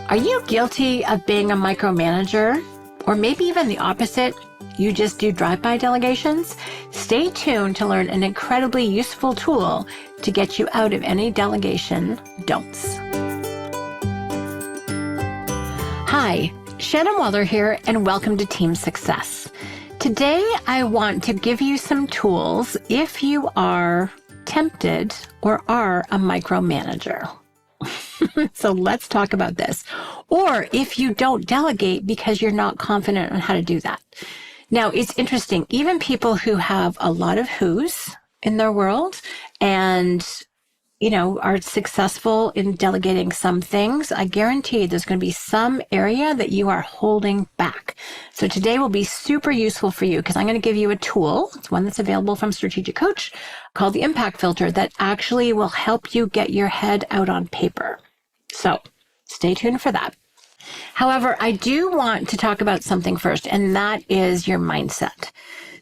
Are you guilty of being a micromanager? Or maybe even the opposite? You just do drive-by delegations? Stay tuned to learn an incredibly useful tool to get you out of any delegation don'ts. Hi, Shannon Waller here, and welcome to Team Success. Today, I want to give you some tools if you are tempted or are a micromanager. So let's talk about this. Or if you don't delegate because you're not confident on how to do that. Now, it's interesting. Even people who have a lot of who's in their world and, are successful in delegating some things, I guarantee there's going to be some area that you are holding back. So today will be super useful for you because I'm going to give you a tool. It's one that's available from Strategic Coach called the Impact Filter that actually will help you get your head out on paper. So stay tuned for that. However, I do want to talk about something first, and that is your mindset.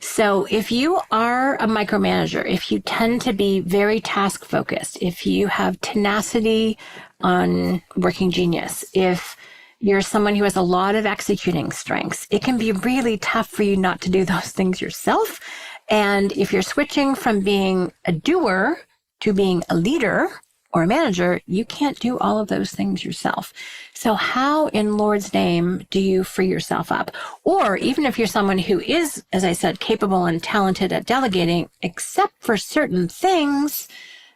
So if you are a micromanager, if you tend to be very task focused, if you have tenacity on working genius, if you're someone who has a lot of executing strengths, it can be really tough for you not to do those things yourself. And if you're switching from being a doer to being a leader or a manager, you can't do all of those things yourself. So how in Lord's name do you free yourself up? Or even if you're someone who is, as I said, capable and talented at delegating, except for certain things,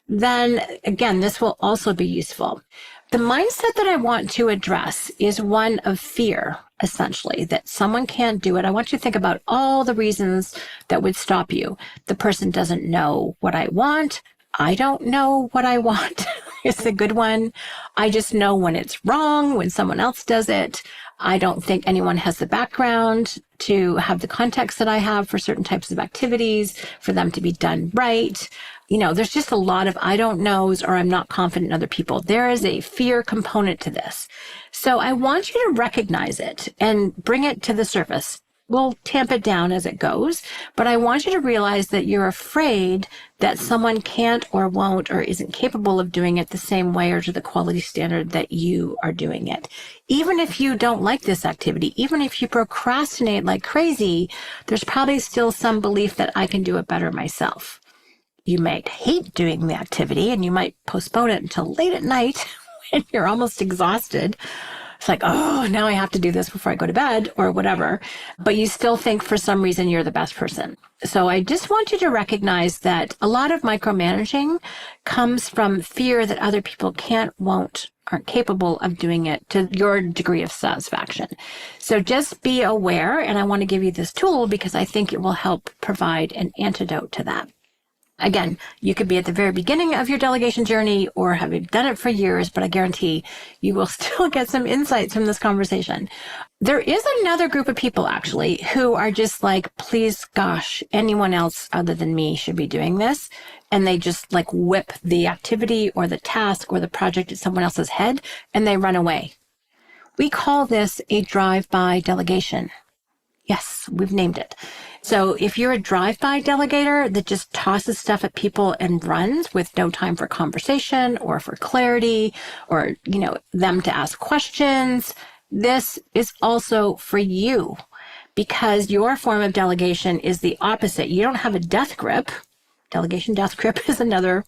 then again, this will also be useful. The mindset that I want to address is one of fear, essentially, that someone can't do it. I want you to think about all the reasons that would stop you. The person doesn't know what I want. I don't know what I want. It's a good one. I just know when it's wrong, when someone else does it. I don't think anyone has the background to have the context that I have for certain types of activities, for them to be done right. There's just a lot of I don't knows, or I'm not confident in other people. There is a fear component to this. So I want you to recognize it and bring it to the surface. We'll tamp it down as it goes, but I want you to realize that you're afraid that someone can't or won't or isn't capable of doing it the same way or to the quality standard that you are doing it. Even if you don't like this activity, even if you procrastinate like crazy, there's probably still some belief that I can do it better myself. You might hate doing the activity and you might postpone it until late at night when you're almost exhausted. It's like, oh, now I have to do this before I go to bed or whatever. But you still think for some reason you're the best person. So I just want you to recognize that a lot of micromanaging comes from fear that other people can't, won't, aren't capable of doing it to your degree of satisfaction. So just be aware. And I want to give you this tool because I think it will help provide an antidote to that. Again, you could be at the very beginning of your delegation journey or have done it for years, but I guarantee you will still get some insights from this conversation. There is another group of people actually who are just like, please, gosh, anyone else other than me should be doing this. And they just like whip the activity or the task or the project at someone else's head and they run away. We call this a drive-by delegation. Yes, we've named it. So if you're a drive-by delegator that just tosses stuff at people and runs with no time for conversation or for clarity or, them to ask questions, this is also for you because your form of delegation is the opposite. You don't have a death grip. Delegation death grip is another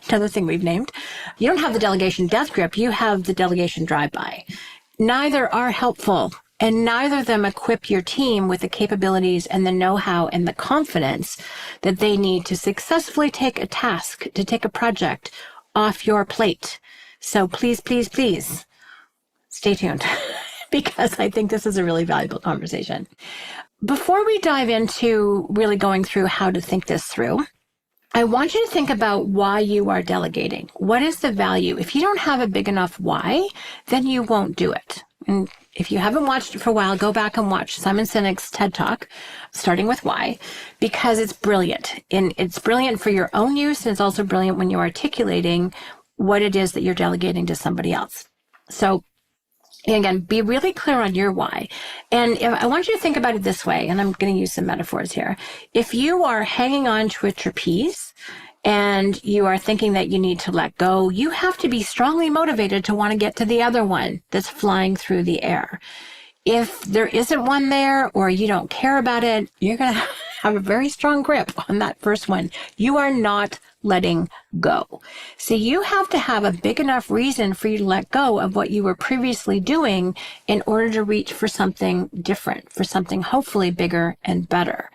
thing we've named. You don't have the delegation death grip. You have the delegation drive-by. Neither are helpful. And neither of them equip your team with the capabilities and the know-how and the confidence that they need to successfully take a task, to take a project off your plate. So please, please, please stay tuned because I think this is a really valuable conversation. Before we dive into really going through how to think this through, I want you to think about why you are delegating. What is the value? If you don't have a big enough why, then you won't do it. And if you haven't watched it for a while, go back and watch Simon Sinek's TED Talk, starting with why, because it's brilliant. And it's brilliant for your own use, and it's also brilliant when you're articulating what it is that you're delegating to somebody else. So again, be really clear on your why. And I want you to think about it this way, and I'm going to use some metaphors here. If you are hanging on to a trapeze and you are thinking that you need to let go, you have to be strongly motivated to want to get to the other one that's flying through the air. If there isn't one there or you don't care about it, you're going to have a very strong grip on that first one. You are not letting go. So you have to have a big enough reason for you to let go of what you were previously doing in order to reach for something different, for something hopefully bigger and better.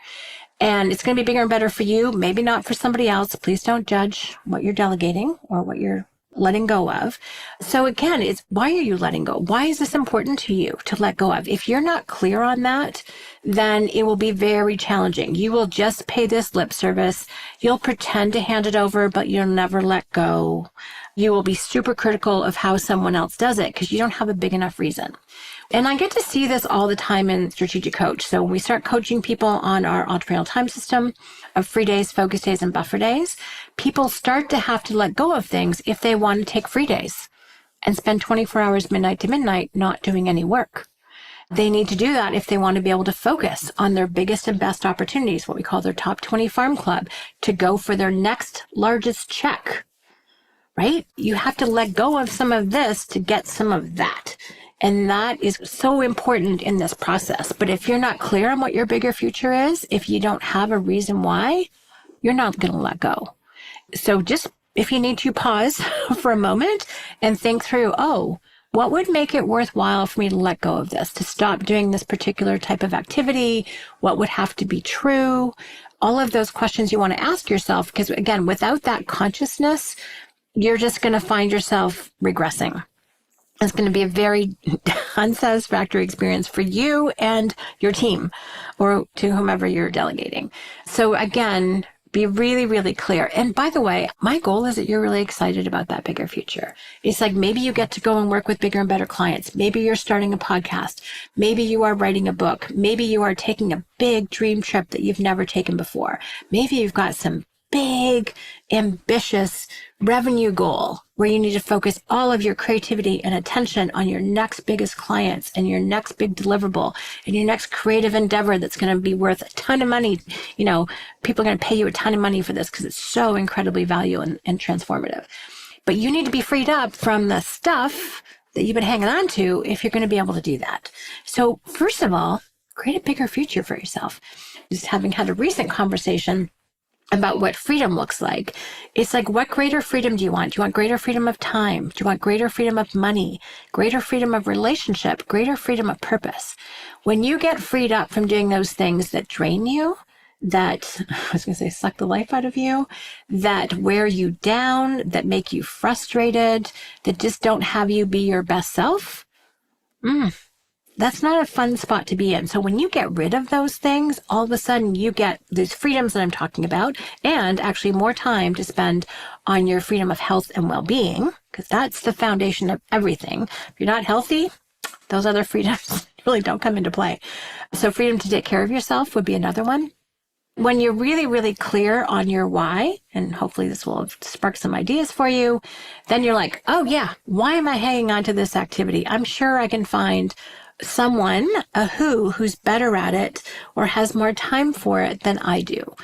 And it's going to be bigger and better for you, maybe not for somebody else. Please don't judge what you're delegating or what you're letting go of. So again, it's why are you letting go? Why is this important to you to let go of? If you're not clear on that, then it will be very challenging. You will just pay this lip service. You'll pretend to hand it over, but you'll never let go. You will be super critical of how someone else does it because you don't have a big enough reason. And I get to see this all the time in Strategic Coach. So when we start coaching people on our entrepreneurial time system of free days, focus days, and buffer days, people start to have to let go of things if they want to take free days and spend 24 hours midnight to midnight not doing any work. They need to do that if they want to be able to focus on their biggest and best opportunities, what we call their top 20 farm club, to go for their next largest check, right? You have to let go of some of this to get some of that. And that is so important in this process. But if you're not clear on what your bigger future is, if you don't have a reason why, you're not going to let go. So just if you need to pause for a moment and think through, what would make it worthwhile for me to let go of this, to stop doing this particular type of activity? What would have to be true? All of those questions you want to ask yourself, because again, without that consciousness, you're just going to find yourself regressing. It's going to be a very unsatisfactory experience for you and your team or to whomever you're delegating. So again, be really, really clear. And by the way, my goal is that you're really excited about that bigger future. It's like maybe you get to go and work with bigger and better clients. Maybe you're starting a podcast. Maybe you are writing a book. Maybe you are taking a big dream trip that you've never taken before. Maybe you've got some big, ambitious revenue goal where you need to focus all of your creativity and attention on your next biggest clients and your next big deliverable and your next creative endeavor that's going to be worth a ton of money. You know, people are going to pay you a ton of money for this because it's so incredibly valuable and transformative. But you need to be freed up from the stuff that you've been hanging on to if you're going to be able to do that. So first of all, create a bigger future for yourself. Just having had a recent conversation about what freedom looks like. It's like, what greater freedom do you want? Do you want greater freedom of time? Do you want greater freedom of money? Greater freedom of relationship? Greater freedom of purpose? When you get freed up from doing those things that drain you, that, I was going to say, suck the life out of you, that wear you down, that make you frustrated, that just don't have you be your best self, that's not a fun spot to be in. So when you get rid of those things, all of a sudden you get these freedoms that I'm talking about and actually more time to spend on your freedom of health and well-being, because that's the foundation of everything. If you're not healthy, those other freedoms really don't come into play. So freedom to take care of yourself would be another one. When you're really, really clear on your why, and hopefully this will spark some ideas for you, then you're like, oh yeah, why am I hanging on to this activity? I'm sure I can find someone, who's better at it or has more time for it than I do.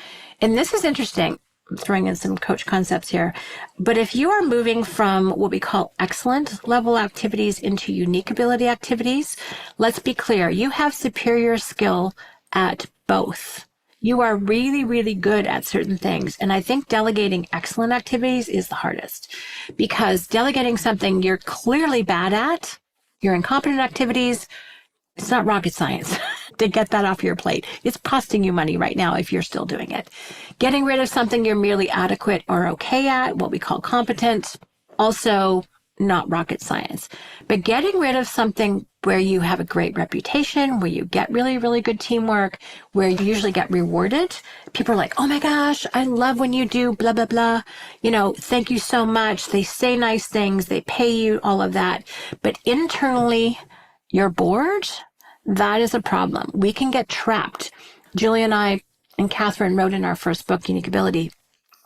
And this is interesting. I'm throwing in some coach concepts here. But if you are moving from what we call excellent level activities into unique ability activities, let's be clear. You have superior skill at both. You are really, really good at certain things. And I think delegating excellent activities is the hardest, because delegating something you're clearly bad at, your incompetent activities, it's not rocket science to get that off your plate. It's costing you money right now if you're still doing it. Getting rid of something you're merely adequate or okay at, what we call competent, also not rocket science. But getting rid of something where you have a great reputation, where you get really, really good teamwork, where you usually get rewarded. People are like, oh my gosh, I love when you do blah, blah, blah. You know, thank you so much. They say nice things. They pay you, all of that. But internally, you're bored. That is a problem. We can get trapped. Julie and I and Catherine wrote in our first book, Unique Ability,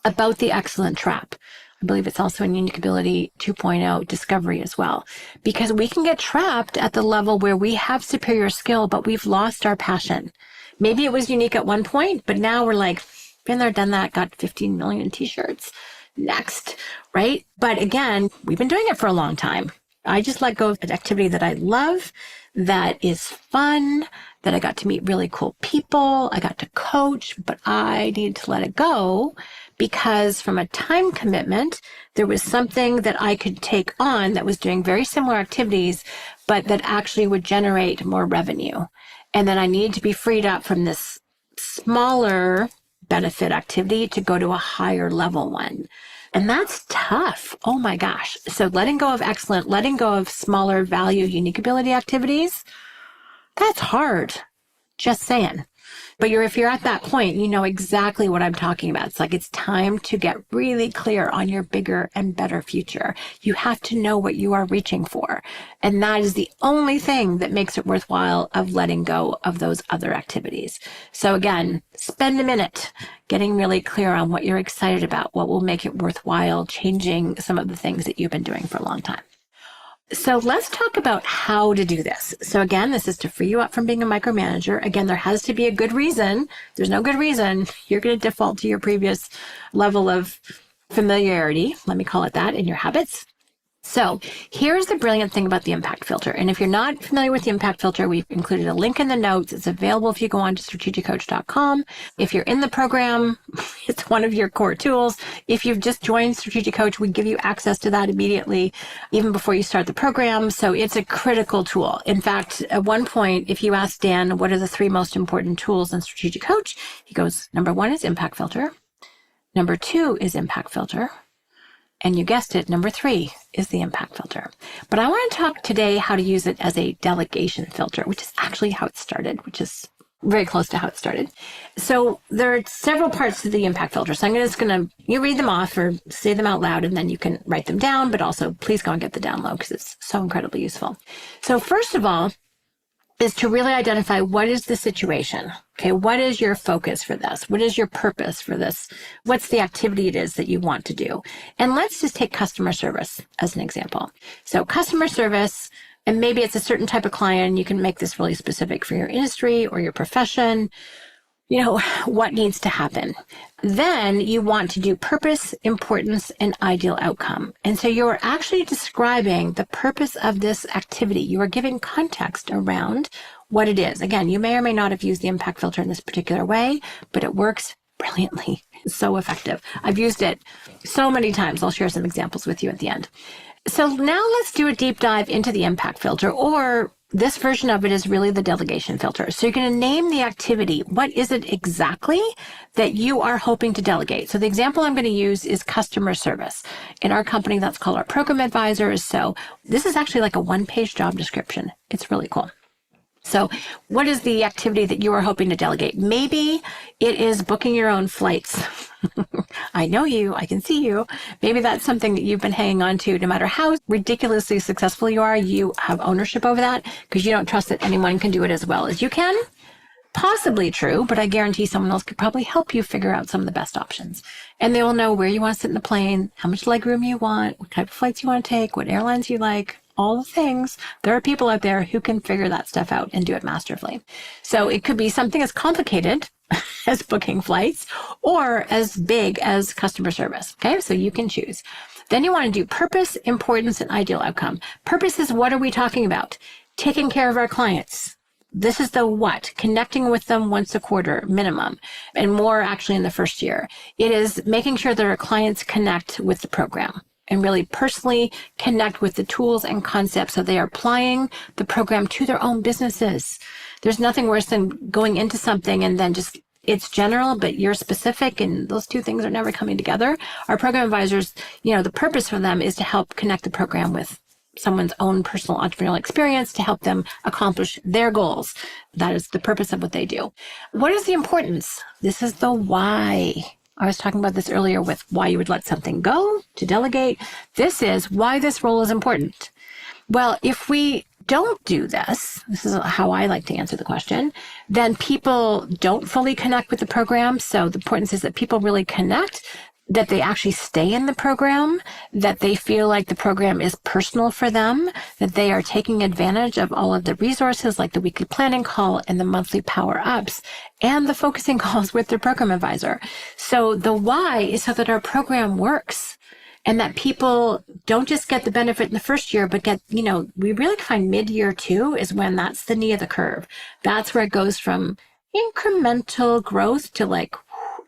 about the excellent trap. I believe it's also in Unique Ability 2.0 Discovery as well, because we can get trapped at the level where we have superior skill, but we've lost our passion. Maybe it was unique at one point, but now we're like, Been there, done that, got 15 million t-shirts. Next, right? But again, we've been doing it for a long time. I just let go of an activity that I love, that is fun, that I got to meet really cool people. I got to coach, but I needed to let it go because from a time commitment, there was something that I could take on that was doing very similar activities, but that actually would generate more revenue. And then I needed to be freed up from this smaller benefit activity to go to a higher level one. And that's tough. Oh my gosh. So letting go of excellent, letting go of smaller value, unique ability activities, that's hard. Just saying. But if you're at that point, you know exactly what I'm talking about. It's like it's time to get really clear on your bigger and better future. You have to know what you are reaching for. And that is the only thing that makes it worthwhile of letting go of those other activities. So again, spend a minute getting really clear on what you're excited about, what will make it worthwhile changing some of the things that you've been doing for a long time. So let's talk about how to do this. So again, this is to free you up from being a micromanager. Again, there has to be a good reason. There's no good reason. You're going to default to your previous level of familiarity, let me call it that, in your habits. So here's the brilliant thing about the impact filter. And if you're not familiar with the impact filter, we've included a link in the notes. It's available if you go on to strategiccoach.com. If you're in the program, it's one of your core tools. If you've just joined Strategic Coach, we give you access to that immediately, even before you start the program. So it's a critical tool. In fact, at one point, if you ask Dan, what are the 3 most important tools in Strategic Coach? He goes, number 1 is impact filter. Number 2 is impact filter. And you guessed it, number 3 is the impact filter. But I want to talk today how to use it as a delegation filter, which is actually how it started, which is very close to how it started. So there are several parts to the impact filter. So I'm just going to, you read them off or say them out loud, and then you can write them down, but also please go and get the download because it's so incredibly useful. So first of all, is to really identify what is the situation. Okay, what is your focus for this? What is your purpose for this? What's the activity it is that you want to do? And let's just take customer service as an example. So customer service, and maybe it's a certain type of client. You can make this really specific for your industry or your profession. You know, what needs to happen. Then you want to do purpose, importance, and ideal outcome. And so you're actually describing the purpose of this activity. You are giving context around what it is. Again, you may or may not have used the impact filter in this particular way, but it works brilliantly. It's so effective. I've used it so many times. I'll share some examples with you at the end. So now let's do a deep dive into the impact filter, or this version of it is really the delegation filter. So you're going to name the activity. What is it exactly that you are hoping to delegate? So the example I'm going to use is customer service. In our company, that's called our program advisors. So this is actually like a 1-page job description. It's really cool. So what is the activity that you are hoping to delegate? Maybe it is booking your own flights. I know you, I can see you. Maybe that's something that you've been hanging on to. No matter how ridiculously successful you are, you have ownership over that because you don't trust that anyone can do it as well as you can. Possibly true, but I guarantee someone else could probably help you figure out some of the best options. And they will know where you want to sit in the plane, how much legroom you want, what type of flights you want to take, what airlines you like, all the things. There are people out there who can figure that stuff out and do it masterfully. So it could be something as complicated as booking flights or as big as customer service. Okay, so you can choose. Then you want to do purpose, importance, and ideal outcome. Purpose is, what are we talking about? Taking care of our clients. This is the what, connecting with them once a quarter minimum, and more actually in the first year. It is making sure that our clients connect with the program and really personally connect with the tools and concepts so they are applying the program to their own businesses. There's nothing worse than going into something and then just it's general, but you're specific, and those two things are never coming together. Our program advisors, you know, the purpose for them is to help connect the program with someone's own personal entrepreneurial experience to help them accomplish their goals. That is the purpose of what they do. What is the importance? This is the why. I was talking about this earlier with why you would let something go to delegate. This is why this role is important. Well, if we don't do this is how I like to answer the question, then people don't fully connect with the program. So the importance is that people really connect. that they actually stay in the program, that they feel like the program is personal for them, that they are taking advantage of all of the resources like the weekly planning call and the monthly power ups and the focusing calls with their program advisor. So the why is so that our program works and that people don't just get the benefit in the first year, but get, we really find mid-year 2 is when that's the knee of the curve. That's where it goes from incremental growth to like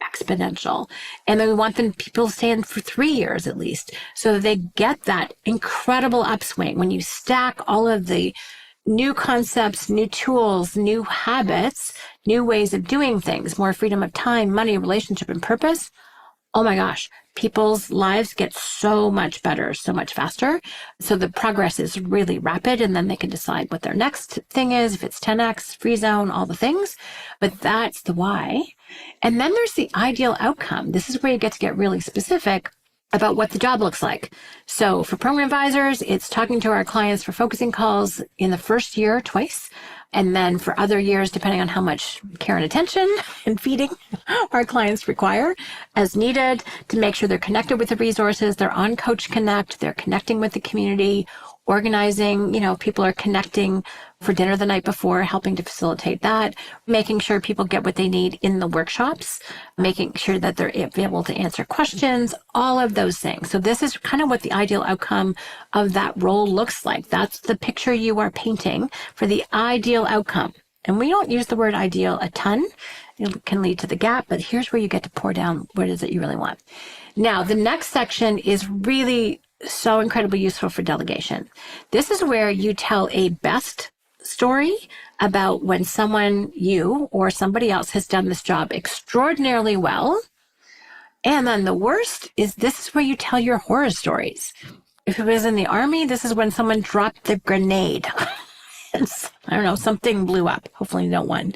exponential. And then we want people to stay in for 3 years at least, so that they get that incredible upswing. When you stack all of the new concepts, new tools, new habits, new ways of doing things, more freedom of time, money, relationship, and purpose, oh my gosh, people's lives get so much better, so much faster. So the progress is really rapid, and then they can decide what their next thing is, if it's 10x, free zone, all the things. But that's the why. And then there's the ideal outcome. This is where you get to get really specific about what the job looks like. So for program advisors, it's talking to our clients for focusing calls in the first year twice. And then for other years, depending on how much care and attention and feeding our clients require as needed, to make sure they're connected with the resources, they're on Coach Connect, they're connecting with the community, organizing, people are connecting for dinner the night before, helping to facilitate that, making sure people get what they need in the workshops, making sure that they're able to answer questions, all of those things. So this is kind of what the ideal outcome of that role looks like. That's the picture you are painting for the ideal outcome. And we don't use the word ideal a ton. It can lead to the gap, but here's where you get to pour down what is it you really want. Now, the next section is really so incredibly useful for delegation. This is where you tell a best story about when someone, you or somebody else, has done this job extraordinarily well. And then the worst is this is where you tell your horror stories. If it was in the Army, this is when someone dropped the grenade. I don't know, something blew up. Hopefully no one.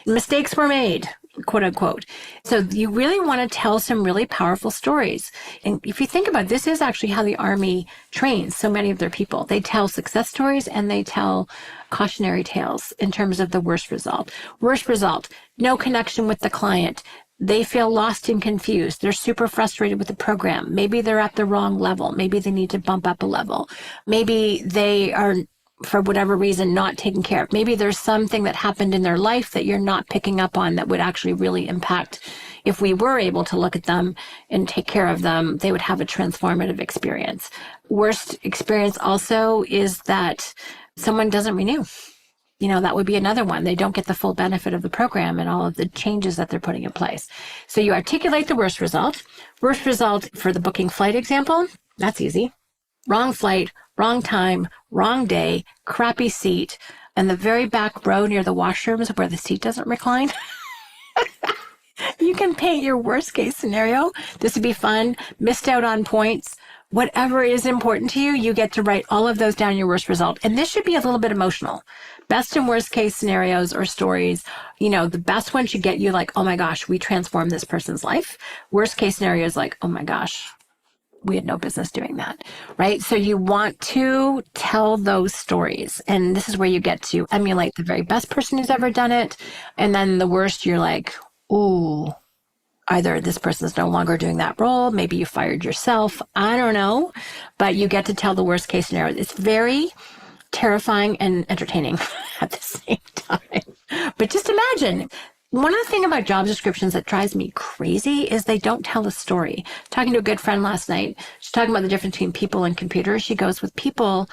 Mistakes were made, quote unquote. So you really want to tell some really powerful stories. And if you think about it, this is actually how the Army trains so many of their people. They tell success stories and they tell cautionary tales in terms of the worst result. Worst result, no connection with the client. They feel lost and confused. They're super frustrated with the program. Maybe they're at the wrong level. Maybe they need to bump up a level. Maybe they are, for whatever reason, not taken care of. Maybe there's something that happened in their life that you're not picking up on that would actually really impact. If we were able to look at them and take care of them, they would have a transformative experience. Worst experience also is that someone doesn't renew. That would be another one. They don't get the full benefit of the program and all of the changes that they're putting in place. So you articulate the worst result. Worst result for the booking flight example, that's easy. Wrong flight, wrong time, wrong day, crappy seat, and the very back row near the washrooms where the seat doesn't recline. You can paint your worst case scenario. This would be fun. Missed out on points. Whatever is important to you, you get to write all of those down, your worst result. And this should be a little bit emotional. Best and worst case scenarios or stories, the best one should get you like, oh my gosh, we transformed this person's life. Worst case scenario is like, oh my gosh, we had no business doing that, right? So you want to tell those stories. And this is where you get to emulate the very best person who's ever done it. And then the worst, you're like, ooh, either this person's no longer doing that role. Maybe you fired yourself. I don't know. But you get to tell the worst case scenario. It's very terrifying and entertaining at the same time. But just imagine. One of the things about job descriptions that drives me crazy is they don't tell a story. Talking to a good friend last night, she's talking about the difference between people and computers. She goes, with people,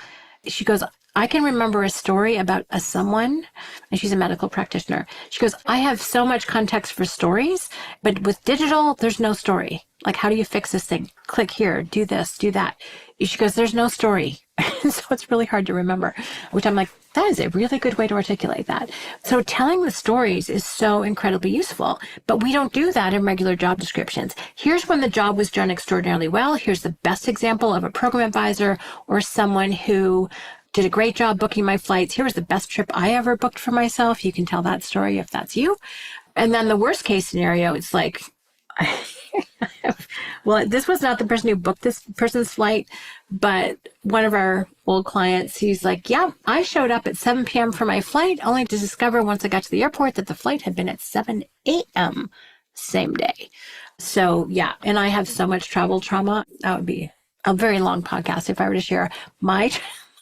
she goes, I can remember a story about someone, and she's a medical practitioner. She goes, I have so much context for stories, but with digital, there's no story. Like, how do you fix this thing? Click here, do this, do that. She goes, there's no story. So it's really hard to remember, which I'm like, that is a really good way to articulate that. So telling the stories is so incredibly useful, but we don't do that in regular job descriptions. Here's when the job was done extraordinarily well. Here's the best example of a program advisor or someone who did a great job booking my flights. Here was the best trip I ever booked for myself. You can tell that story if that's you. And then the worst case scenario, it's like, well, this was not the person who booked this person's flight, but one of our old clients, he's like, yeah, I showed up at 7 p.m. for my flight, only to discover once I got to the airport that the flight had been at 7 a.m. same day. So yeah, and I have so much travel trauma. That would be a very long podcast if I were to share my,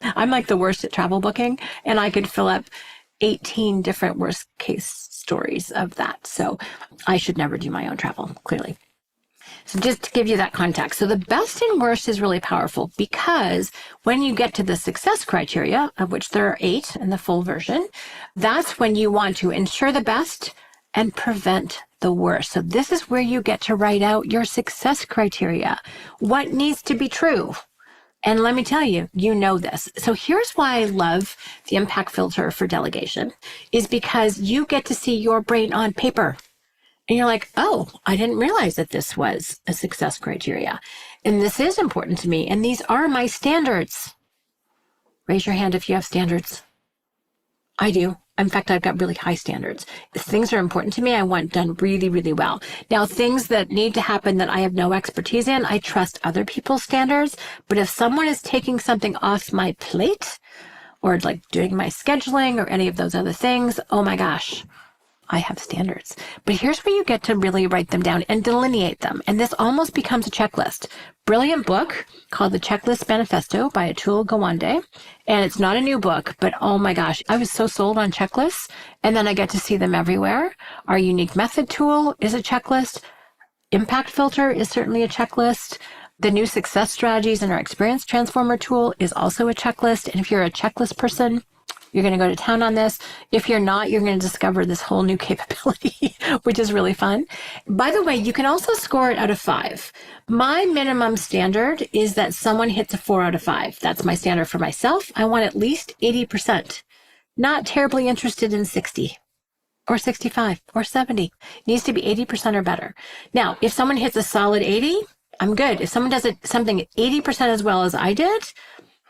I'm like the worst at travel booking, and I could fill up 18 different worst case stories of that. So I should never do my own travel, clearly. So just to give you that context. So the best and worst is really powerful because when you get to the success criteria, of which there are 8 in the full version, that's when you want to ensure the best and prevent the worst. So this is where you get to write out your success criteria. What needs to be true? And let me tell you, you know this. So here's why I love the impact filter for delegation is because you get to see your brain on paper. And you're like, oh, I didn't realize that this was a success criteria. And this is important to me. And these are my standards. Raise your hand if you have standards. I do. In fact, I've got really high standards. If things are important to me, I want done really, really well. Now, things that need to happen that I have no expertise in, I trust other people's standards. But if someone is taking something off my plate or like doing my scheduling or any of those other things, oh my gosh, I have standards. But here's where you get to really write them down and delineate them. And this almost becomes a checklist. Brilliant book called The Checklist Manifesto by Atul Gawande. And it's not a new book, but oh my gosh, I was so sold on checklists. And then I get to see them everywhere. Our unique method tool is a checklist. Impact filter is certainly a checklist. The new success strategies in our experience transformer tool is also a checklist. And if you're a checklist person, you're going to go to town on this. If you're not, you're going to discover this whole new capability, which is really fun. By the way, you can also score it out of 5. My minimum standard is that someone hits a 4 out of 5. That's my standard for myself. I want at least 80%. Not terribly interested in 60 or 65 or 70. It needs to be 80% or better. Now, if someone hits a solid 80, I'm good. If someone does something 80% as well as I did,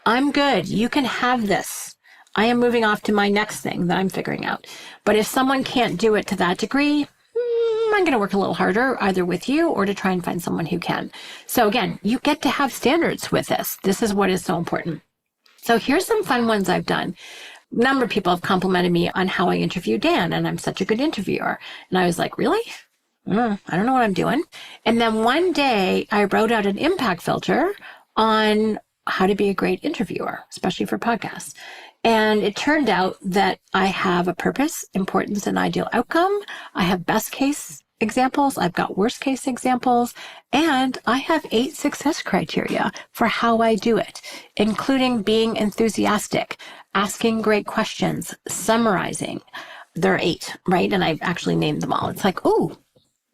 I'm good. You can have this. I am moving off to my next thing that I'm figuring out. But if someone can't do it to that degree, I'm going to work a little harder either with you or to try and find someone who can. So again, you get to have standards with this. This is what is so important. So here's some fun ones I've done. A number of people have complimented me on how I interview Dan, and I'm such a good interviewer. And I was like, really? I don't know what I'm doing. And then one day I wrote out an impact filter on how to be a great interviewer, especially for podcasts. And it turned out that I have a purpose, importance, and ideal outcome. I have best case examples. I've got worst case examples. And I have 8 success criteria for how I do it, including being enthusiastic, asking great questions, summarizing. There are 8, right? And I've actually named them all. It's like, oh,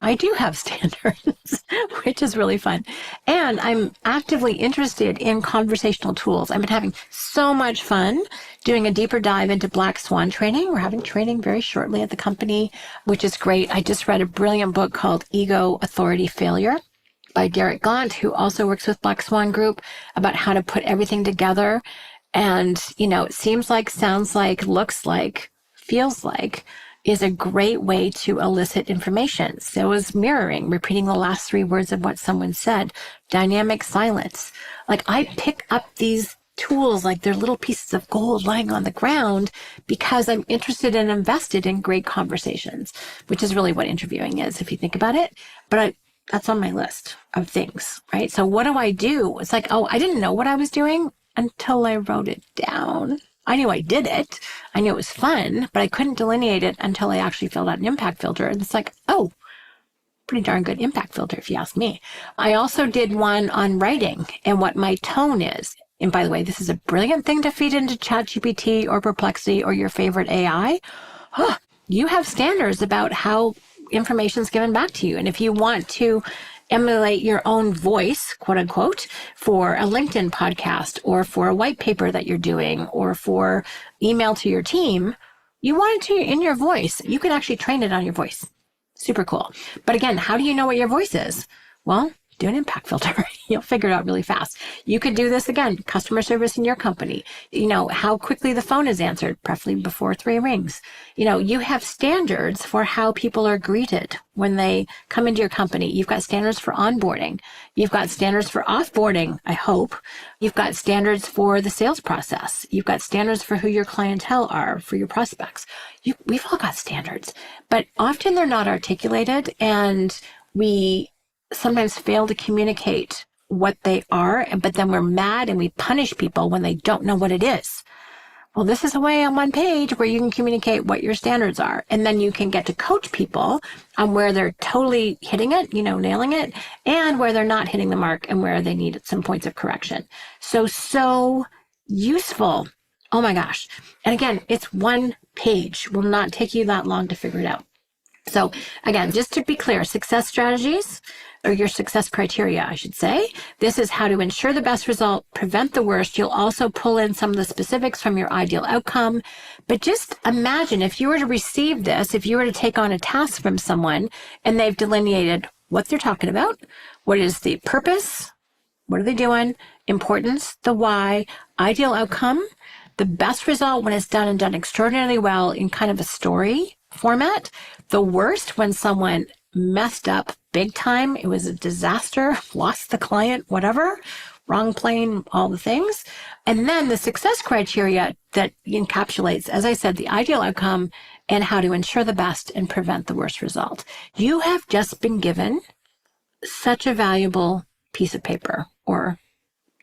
I do have standards, which is really fun. And I'm actively interested in conversational tools. I've been having so much fun doing a deeper dive into Black Swan training. We're having training very shortly at the company, which is great. I just read a brilliant book called Ego, Authority, Failure by Derek Gaunt, who also works with Black Swan Group, about how to put everything together. And, you know, it seems like, sounds like, looks like, feels like, is a great way to elicit information. So is mirroring, repeating the last 3 words of what someone said, dynamic silence. Like I pick up these tools like they're little pieces of gold lying on the ground because I'm interested and invested in great conversations, which is really what interviewing is if you think about it. But that's on my list of things, right? So what do? It's like, oh, I didn't know what I was doing until I wrote it down. I knew I did it. I knew it was fun, but I couldn't delineate it until I actually filled out an impact filter. And it's like, oh, pretty darn good impact filter, if you ask me. I also did one on writing and what my tone is. And by the way, this is a brilliant thing to feed into ChatGPT or Perplexity or your favorite AI. You have standards about how information is given back to you. And if you want to emulate your own voice, quote unquote, for a LinkedIn podcast or for a white paper that you're doing or for email to your team, you want it to in your voice. You can actually train it on your voice. Super cool. But again, how do you know what your voice is? Well, do an impact filter. You'll figure it out really fast. You could do this again, customer service in your company. You know, how quickly the phone is answered, preferably before 3 rings. You know, you have standards for how people are greeted when they come into your company. You've got standards for onboarding. You've got standards for offboarding, I hope. You've got standards for the sales process. You've got standards for who your clientele are, for your prospects. We've all got standards, but often they're not articulated and we sometimes fail to communicate what they are, but then we're mad and we punish people when they don't know what it is. Well, this is a way on one page where you can communicate what your standards are. And then you can get to coach people on where they're totally hitting it, nailing it, and where they're not hitting the mark and where they need some points of correction. So useful. Oh my gosh. And again, it's one page. Will not take you that long to figure it out. So again, just to be clear, success strategies, or your success criteria, I should say. This is how to ensure the best result, prevent the worst. You'll also pull in some of the specifics from your ideal outcome. But just imagine if you were to receive this, if you were to take on a task from someone and they've delineated what they're talking about, what is the purpose, what are they doing, importance, the why, ideal outcome, the best result when it's done and done extraordinarily well in kind of a story format, the worst when someone messed up big time, it was a disaster, lost the client, whatever, wrong plane, all the things. And then the success criteria that encapsulates, as I said, the ideal outcome and how to ensure the best and prevent the worst result. You have just been given such a valuable piece of paper or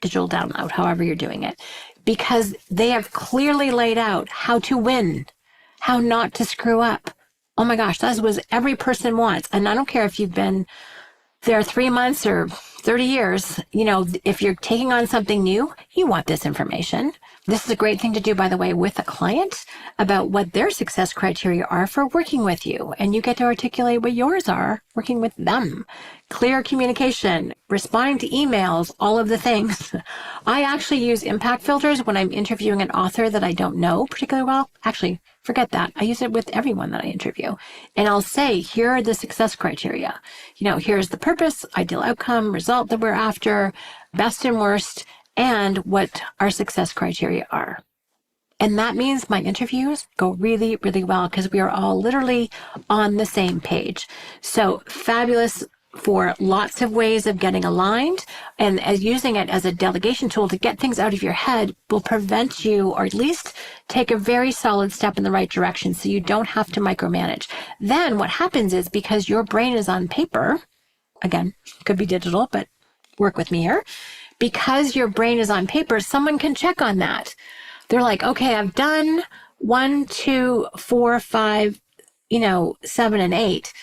digital download, however you're doing it, because they have clearly laid out how to win, how not to screw up. Oh my gosh, that's what every person wants. And I don't care if you've been there 3 months or 30 years, if you're taking on something new, you want this information. This is a great thing to do, by the way, with a client about what their success criteria are for working with you. And you get to articulate what yours are working with them. Clear communication, responding to emails, all of the things. I actually use impact filters when I'm interviewing an author that I don't know particularly well. Actually, forget that. I use it with everyone that I interview. And I'll say, here are the success criteria. Here's the purpose, ideal outcome, result that we're after, best and worst, and what our success criteria are. And that means my interviews go really, really well because we are all literally on the same page. So fabulous for lots of ways of getting aligned, and as using it as a delegation tool to get things out of your head will prevent you, or at least take a very solid step in the right direction so you don't have to micromanage. Then what happens is, because your brain is on paper, again, could be digital, but work with me here, because your brain is on paper, someone can check on that. They're like, okay, I've done 1, 2, 4, 5, 7 and 8.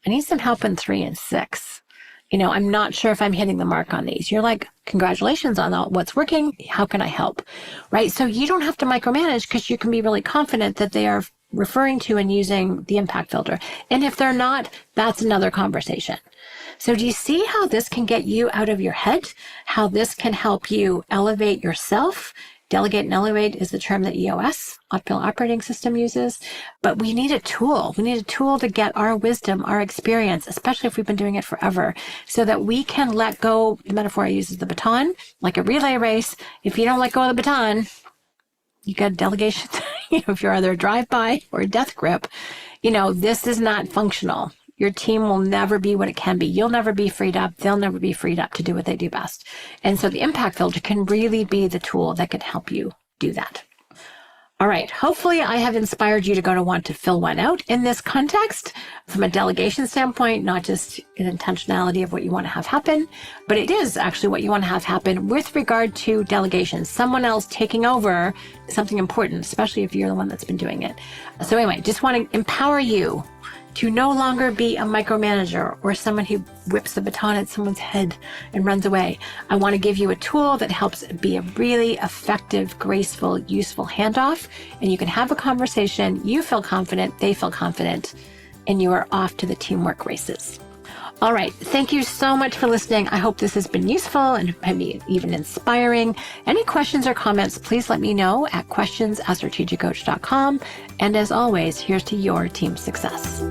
I need some help in 3 and 6. I'm not sure if I'm hitting the mark on these. You're like, congratulations on what's working. How can I help? Right? So you don't have to micromanage because you can be really confident that they are referring to and using the impact filter. And if they're not, that's another conversation. So do you see how this can get you out of your head? How this can help you elevate yourself? Delegate and elevate is the term that EOS, Optimal Operating System, uses. But we need a tool. We need a tool to get our wisdom, our experience, especially if we've been doing it forever, so that we can let go. The metaphor I use is the baton, like a relay race. If you don't let go of the baton, you got delegation. If you're either a drive-by or a death grip, this is not functional. Your team will never be what it can be. You'll never be freed up. They'll never be freed up to do what they do best. And so the impact filter can really be the tool that can help you do that. All right. Hopefully I have inspired you to want to fill one out in this context from a delegation standpoint, not just an intentionality of what you want to have happen, but it is actually what you want to have happen with regard to delegation, someone else taking over something important, especially if you're the one that's been doing it. So anyway, just want to empower you to no longer be a micromanager or someone who whips the baton at someone's head and runs away. I want to give you a tool that helps be a really effective, graceful, useful handoff, and you can have a conversation. You feel confident, they feel confident, and you are off to the teamwork races. All right. Thank you so much for listening. I hope this has been useful and maybe even inspiring. Any questions or comments, please let me know at questions@strategiccoach.com. And as always, here's to your team success.